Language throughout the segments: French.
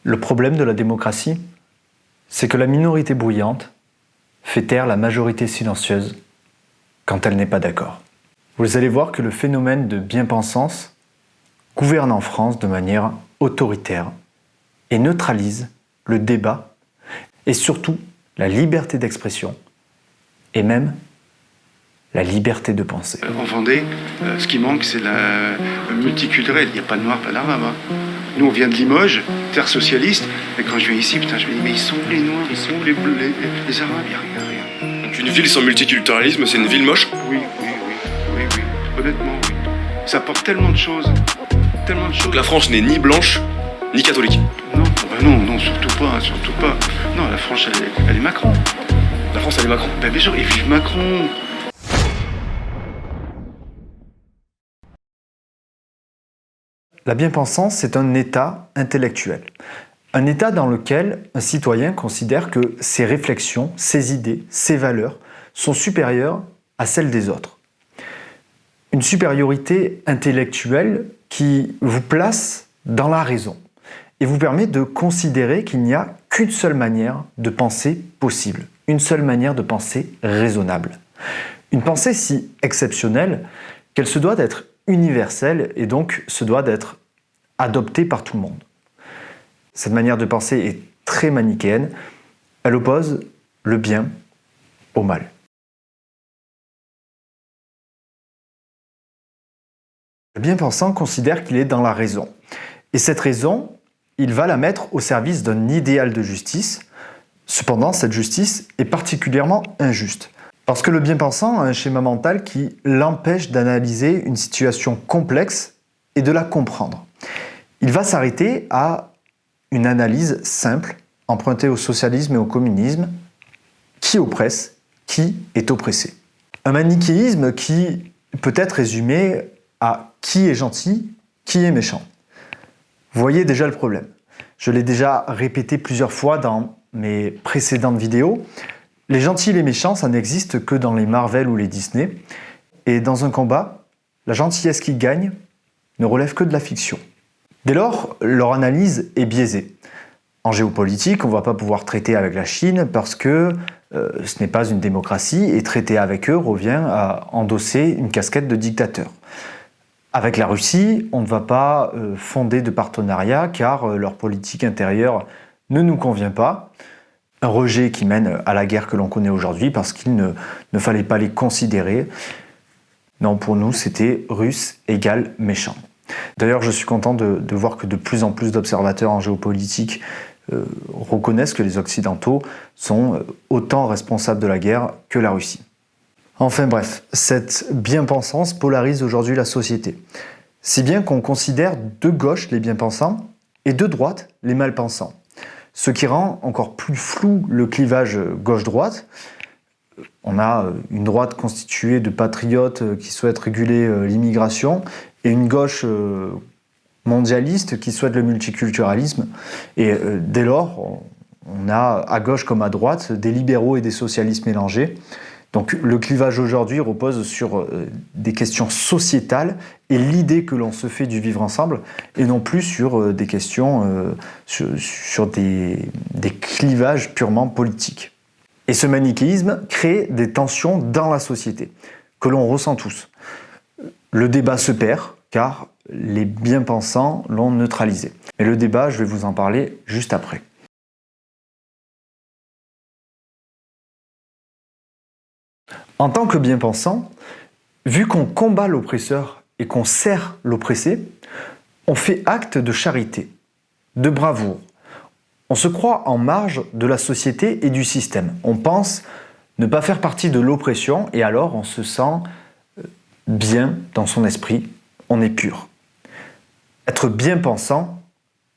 Le problème de la démocratie, c'est que la minorité bruyante fait taire la majorité silencieuse quand elle n'est pas d'accord. Vous allez voir que le phénomène de bien-pensance gouverne en France de manière autoritaire et neutralise le débat et surtout la liberté d'expression et même la liberté de penser. En Vendée, ce qui manque, c'est le multiculturel. Il n'y a pas de noir, pas d'arabe. Hein. Nous, on vient de Limoges, terre socialiste, et quand je viens ici, putain, je me dis, mais ils sont où les noirs, ils sont où les bleus, les arabes, il n'y a rien. Donc une ville sans multiculturalisme, c'est une ville moche? Oui. Honnêtement, oui. Ça apporte tellement de choses. Donc la France n'est ni blanche, ni catholique. Non, surtout pas. Non, la France, elle est Macron. La France, elle est Macron. Ben, bien sûr, et vive Macron. La bien-pensance, c'est un état intellectuel. Un état dans lequel un citoyen considère que ses réflexions, ses idées, ses valeurs sont supérieures à celles des autres. Une supériorité intellectuelle qui vous place dans la raison et vous permet de considérer qu'il n'y a qu'une seule manière de penser possible, une seule manière de penser raisonnable. Une pensée si exceptionnelle qu'elle se doit d'être universelle et donc se doit d'être adoptée par tout le monde. Cette manière de penser est très manichéenne, elle oppose le bien au mal. Le bien-pensant considère qu'il est dans la raison. Et cette raison, il va la mettre au service d'un idéal de justice. Cependant, cette justice est particulièrement injuste. Parce que le bien-pensant a un schéma mental qui l'empêche d'analyser une situation complexe et de la comprendre. Il va s'arrêter à une analyse simple, empruntée au socialisme et au communisme. Qui oppresse? Qui est oppressé? Un manichéisme qui peut être résumé à qui est gentil, qui est méchant. Vous voyez déjà le problème. Je l'ai déjà répété plusieurs fois dans mes précédentes vidéos. Les gentils et les méchants, ça n'existe que dans les Marvel ou les Disney. Et dans un combat, la gentillesse qui gagne ne relève que de la fiction. Dès lors, leur analyse est biaisée. En géopolitique, on ne va pas pouvoir traiter avec la Chine parce que ce n'est pas une démocratie et traiter avec eux revient à endosser une casquette de dictateur. Avec la Russie, on ne va pas fonder de partenariat car leur politique intérieure ne nous convient pas. Un rejet qui mène à la guerre que l'on connaît aujourd'hui parce qu'il ne fallait pas les considérer. Non, pour nous, c'était russe égale méchant. D'ailleurs, je suis content de voir que de plus en plus d'observateurs en géopolitique reconnaissent que les Occidentaux sont autant responsables de la guerre que la Russie. Enfin bref, cette bien-pensance polarise aujourd'hui la société. Si bien qu'on considère de gauche les bien-pensants et de droite les mal-pensants. Ce qui rend encore plus flou le clivage gauche-droite. On a une droite constituée de patriotes qui souhaitent réguler l'immigration et une gauche mondialiste qui souhaite le multiculturalisme. Et dès lors, on a à gauche comme à droite des libéraux et des socialistes mélangés. Donc le clivage aujourd'hui repose sur des questions sociétales et l'idée que l'on se fait du vivre ensemble et non plus sur des questions, sur des clivages purement politiques. Et ce manichéisme crée des tensions dans la société que l'on ressent tous. Le débat se perd car les bien-pensants l'ont neutralisé. Mais le débat, je vais vous en parler juste après. En tant que bien-pensant, vu qu'on combat l'oppresseur et qu'on sert l'oppressé, on fait acte de charité, de bravoure. On se croit en marge de la société et du système. On pense ne pas faire partie de l'oppression et alors on se sent bien dans son esprit, on est pur. Être bien-pensant,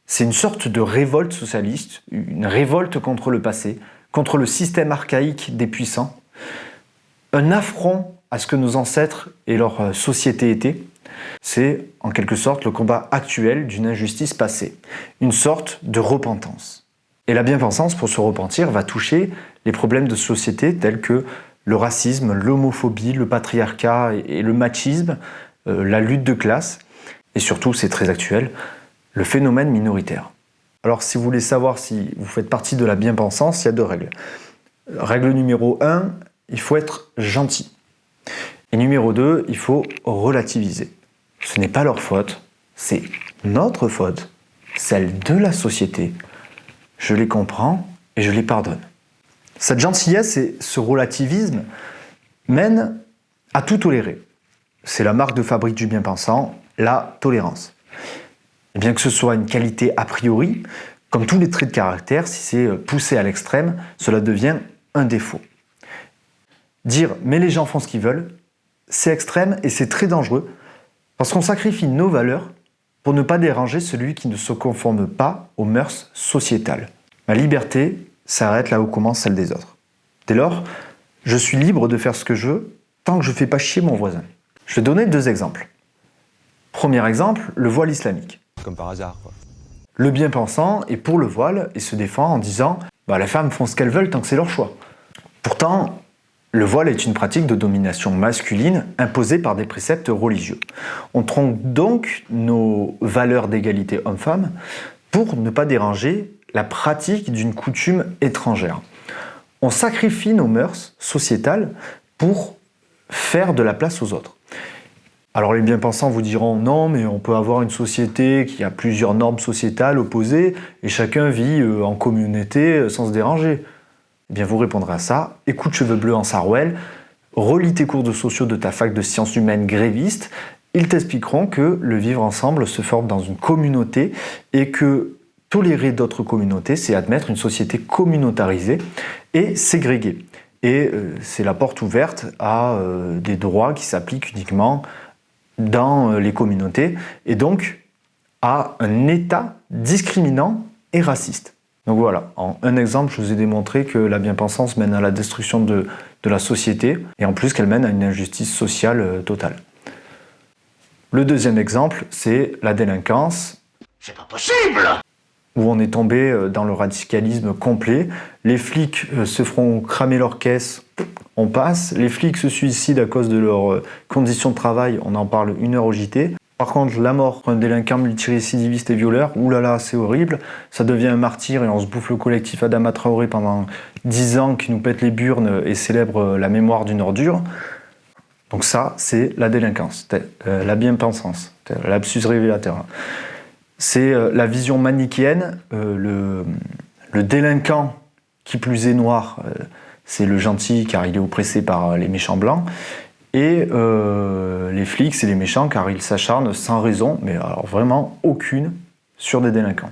c'est une sorte de révolte socialiste, une révolte contre le passé, contre le système archaïque des puissants, un affront à ce que nos ancêtres et leur société étaient. C'est en quelque sorte le combat actuel d'une injustice passée, une sorte de repentance. Et la bien-pensance, pour se repentir, va toucher les problèmes de société tels que le racisme, l'homophobie, le patriarcat et le machisme, la lutte de classe, et surtout, c'est très actuel, le phénomène minoritaire. Alors si vous voulez savoir si vous faites partie de la bien-pensance, il y a 2 règles. Règle numéro 1, il faut être gentil. Et numéro 2, il faut relativiser. Ce n'est pas leur faute, c'est notre faute, celle de la société. Je les comprends et je les pardonne. Cette gentillesse et ce relativisme mènent à tout tolérer. C'est la marque de fabrique du bien-pensant, la tolérance. Et bien que ce soit une qualité a priori, comme tous les traits de caractère, si c'est poussé à l'extrême, cela devient un défaut. Dire « mais les gens font ce qu'ils veulent », c'est extrême et c'est très dangereux parce qu'on sacrifie nos valeurs pour ne pas déranger celui qui ne se conforme pas aux mœurs sociétales. Ma liberté s'arrête là où commence celle des autres. Dès lors, je suis libre de faire ce que je veux tant que je ne fais pas chier mon voisin. Je vais donner 2 exemples. Premier exemple, le voile islamique. Comme par hasard, quoi. Le bien-pensant est pour le voile et se défend en disant « les femmes font ce qu'elles veulent tant que c'est leur choix ». Pourtant, le voile est une pratique de domination masculine imposée par des préceptes religieux. On trompe donc nos valeurs d'égalité homme-femme pour ne pas déranger la pratique d'une coutume étrangère. On sacrifie nos mœurs sociétales pour faire de la place aux autres. Alors les bien-pensants vous diront « non, mais on peut avoir une société qui a plusieurs normes sociétales opposées et chacun vit en communauté sans se déranger ». Eh bien vous répondrez à ça, écoute Cheveux Bleus en Sarwell, relis tes cours de sociaux de ta fac de sciences humaines grévistes, ils t'expliqueront que le vivre ensemble se forme dans une communauté et que tolérer d'autres communautés, c'est admettre une société communautarisée et ségrégée. Et c'est la porte ouverte à des droits qui s'appliquent uniquement dans les communautés et donc à un État discriminant et raciste. Donc voilà, en un exemple, je vous ai démontré que la bien-pensance mène à la destruction de la société et en plus qu'elle mène à une injustice sociale totale. Le deuxième exemple, c'est la délinquance. C'est pas possible! Où on est tombé dans le radicalisme complet. Les flics se feront cramer leurs caisses, on passe. Les flics se suicident à cause de leurs conditions de travail, on en parle 1 heure au JT. Par contre, la mort pour un délinquant multirécidiviste et violeur, oulala, c'est horrible. Ça devient un martyr et on se bouffe le collectif Adama Traoré pendant 10 ans qui nous pète les burnes et célèbre la mémoire d'une ordure. Donc ça, c'est la délinquance, la bien-pensance, l'absus révélateur. C'est la vision manichéenne, le délinquant qui plus est noir, c'est le gentil car il est oppressé par les méchants blancs. Et les flics, c'est les méchants car ils s'acharnent sans raison, mais alors vraiment aucune, sur des délinquants.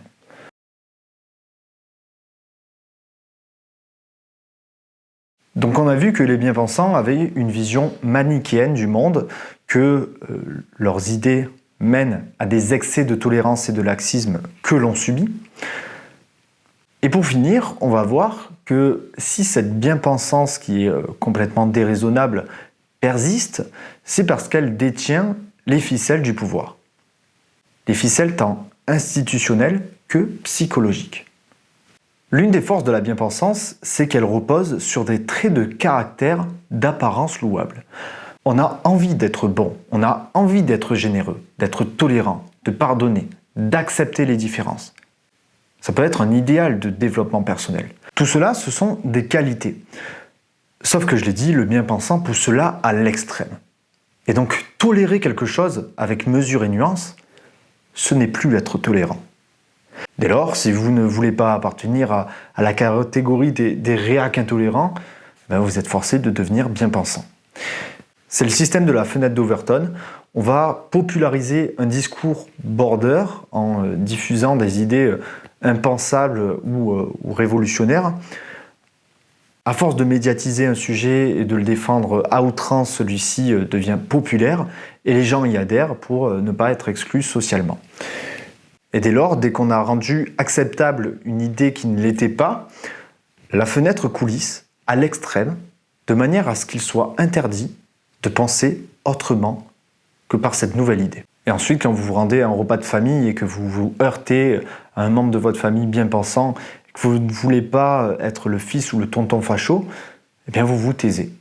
Donc on a vu que les bien-pensants avaient une vision manichéenne du monde, que leurs idées mènent à des excès de tolérance et de laxisme que l'on subit. Et pour finir, on va voir que si cette bien-pensance qui est complètement déraisonnable persiste, c'est parce qu'elle détient les ficelles du pouvoir. Des ficelles tant institutionnelles que psychologiques. L'une des forces de la bien-pensance, c'est qu'elle repose sur des traits de caractère d'apparence louable. On a envie d'être bon, on a envie d'être généreux, d'être tolérant, de pardonner, d'accepter les différences. Ça peut être un idéal de développement personnel. Tout cela, ce sont des qualités. Sauf que je l'ai dit, le bien-pensant pousse cela à l'extrême. Et donc, tolérer quelque chose avec mesure et nuance, ce n'est plus être tolérant. Dès lors, si vous ne voulez pas appartenir à la catégorie des réacs intolérants, vous êtes forcé de devenir bien-pensant. C'est le système de la fenêtre d'Overton. On va populariser un discours border en diffusant des idées impensables ou révolutionnaires. À force de médiatiser un sujet et de le défendre à outrance, celui-ci devient populaire et les gens y adhèrent pour ne pas être exclus socialement. Et dès lors, dès qu'on a rendu acceptable une idée qui ne l'était pas, la fenêtre coulisse à l'extrême, de manière à ce qu'il soit interdit de penser autrement que par cette nouvelle idée. Et ensuite, quand vous vous rendez à un repas de famille et que vous vous heurtez à un membre de votre famille bien pensant, et que vous ne voulez pas être le fils ou le tonton facho, eh bien vous vous taisez.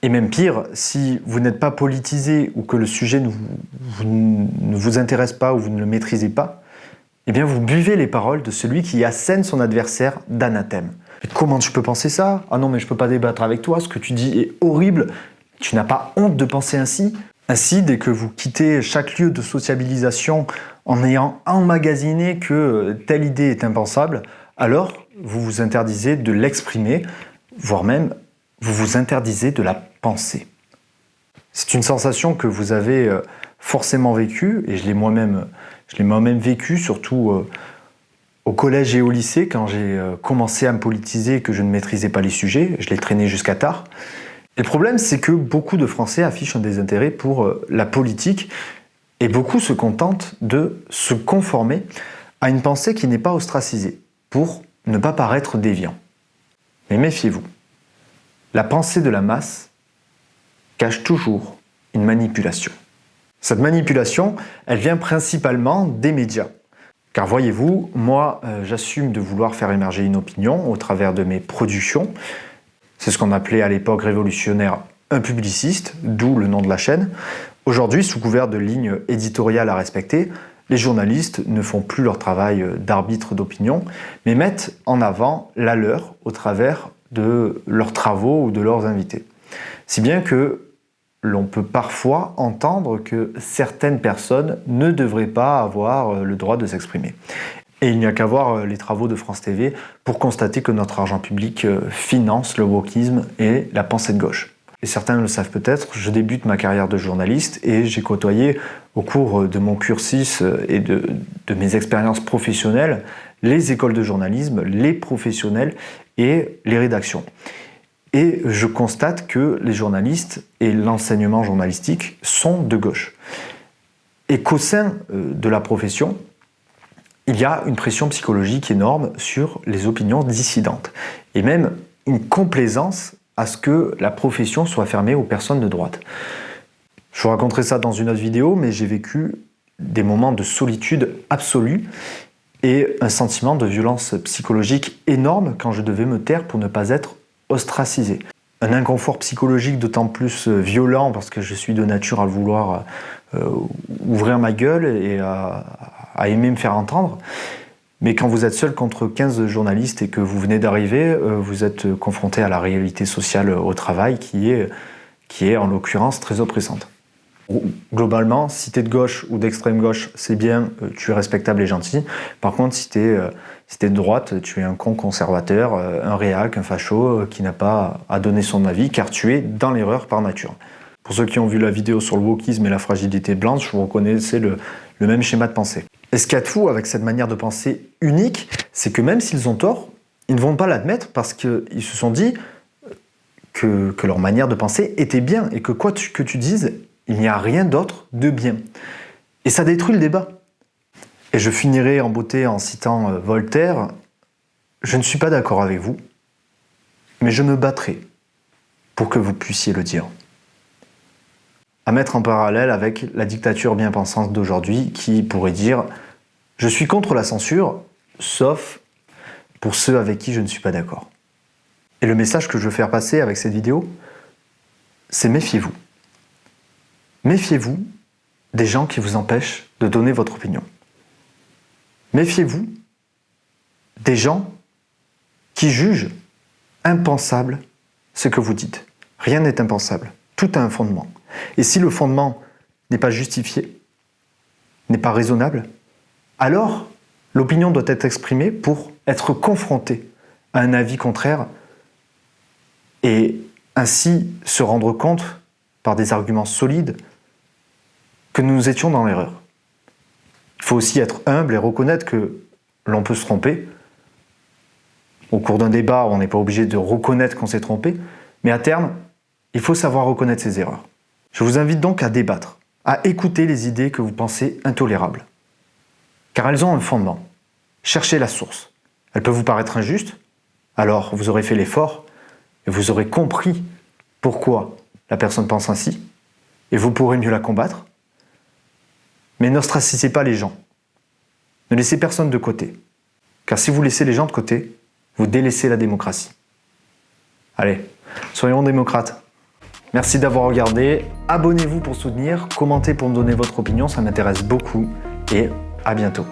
Et même pire, si vous n'êtes pas politisé ou que le sujet ne vous intéresse pas ou vous ne le maîtrisez pas, eh bien vous buvez les paroles de celui qui assène son adversaire d'anathème. Mais comment tu peux penser ça? Ah non, mais je peux pas débattre avec toi, ce que tu dis est horrible. Tu n'as pas honte de penser ainsi? Ainsi, dès que vous quittez chaque lieu de sociabilisation en ayant emmagasiné que telle idée est impensable, alors vous vous interdisez de l'exprimer, voire même vous vous interdisez de la penser. C'est une sensation que vous avez forcément vécue, et je l'ai moi-même vécu, surtout au collège et au lycée, quand j'ai commencé à me politiser et que je ne maîtrisais pas les sujets. Je l'ai traîné jusqu'à tard. Et le problème, c'est que beaucoup de Français affichent un désintérêt pour la politique, et beaucoup se contentent de se conformer à une pensée qui n'est pas ostracisée, pour ne pas paraître déviant. Mais méfiez-vous, la pensée de la masse cache toujours une manipulation. Cette manipulation, elle vient principalement des médias. Car voyez-vous, moi, j'assume de vouloir faire émerger une opinion au travers de mes productions. C'est ce qu'on appelait à l'époque révolutionnaire un publiciste, d'où le nom de la chaîne. Aujourd'hui, sous couvert de lignes éditoriales à respecter, les journalistes ne font plus leur travail d'arbitre d'opinion, mais mettent en avant la leur au travers de leurs travaux ou de leurs invités. Si bien que l'on peut parfois entendre que certaines personnes ne devraient pas avoir le droit de s'exprimer. Et il n'y a qu'à voir les travaux de France TV pour constater que notre argent public finance le wokisme et la pensée de gauche. Et certains le savent peut-être, je débute ma carrière de journaliste et j'ai côtoyé au cours de mon cursus et de mes expériences professionnelles les écoles de journalisme, les professionnels et les rédactions. Et je constate que les journalistes et l'enseignement journalistique sont de gauche. Et qu'au sein de la profession, il y a une pression psychologique énorme sur les opinions dissidentes. Et même une complaisance à ce que la profession soit fermée aux personnes de droite. Je vous raconterai ça dans une autre vidéo, mais j'ai vécu des moments de solitude absolue et un sentiment de violence psychologique énorme quand je devais me taire pour ne pas être ostracisé. Un inconfort psychologique d'autant plus violent parce que je suis de nature à vouloir ouvrir ma gueule et à aimer me faire entendre. Mais quand vous êtes seul contre 15 journalistes et que vous venez d'arriver, vous êtes confronté à la réalité sociale au travail qui est en l'occurrence très oppressante. Globalement, si tu es de gauche ou d'extrême gauche, c'est bien, tu es respectable et gentil. Par contre, si tu es de droite, tu es un con conservateur, un réac, un facho qui n'a pas à donner son avis car tu es dans l'erreur par nature. Pour ceux qui ont vu la vidéo sur le wokisme et la fragilité blanche, vous reconnaissez le même schéma de pensée. Et ce qu'il y a de fou avec cette manière de penser unique, c'est que même s'ils ont tort, ils ne vont pas l'admettre parce qu'ils se sont dit que leur manière de penser était bien et que quoi que tu dises, il n'y a rien d'autre de bien. Et ça détruit le débat. Et je finirai en beauté en citant Voltaire. Je ne suis pas d'accord avec vous, mais je me battrai pour que vous puissiez le dire. À mettre en parallèle avec la dictature bien-pensante d'aujourd'hui qui pourrait dire « Je suis contre la censure, sauf pour ceux avec qui je ne suis pas d'accord ». Et le message que je veux faire passer avec cette vidéo, c'est méfiez-vous. Méfiez-vous des gens qui vous empêchent de donner votre opinion. Méfiez-vous des gens qui jugent impensable ce que vous dites. Rien n'est impensable, tout a un fondement. Et si le fondement n'est pas justifié, n'est pas raisonnable, alors l'opinion doit être exprimée pour être confrontée à un avis contraire et ainsi se rendre compte par des arguments solides que nous étions dans l'erreur. Il faut aussi être humble et reconnaître que l'on peut se tromper. Au cours d'un débat, on n'est pas obligé de reconnaître qu'on s'est trompé, mais à terme, il faut savoir reconnaître ses erreurs. Je vous invite donc à débattre, à écouter les idées que vous pensez intolérables. Car elles ont un fondement. Cherchez la source. Elles peuvent vous paraître injustes, alors vous aurez fait l'effort et vous aurez compris pourquoi la personne pense ainsi, et vous pourrez mieux la combattre. Mais n'ostracisez pas les gens. Ne laissez personne de côté. Car si vous laissez les gens de côté, vous délaissez la démocratie. Allez, soyons démocrates. Merci d'avoir regardé. Abonnez-vous pour soutenir, commentez pour me donner votre opinion, ça m'intéresse beaucoup. Et à bientôt.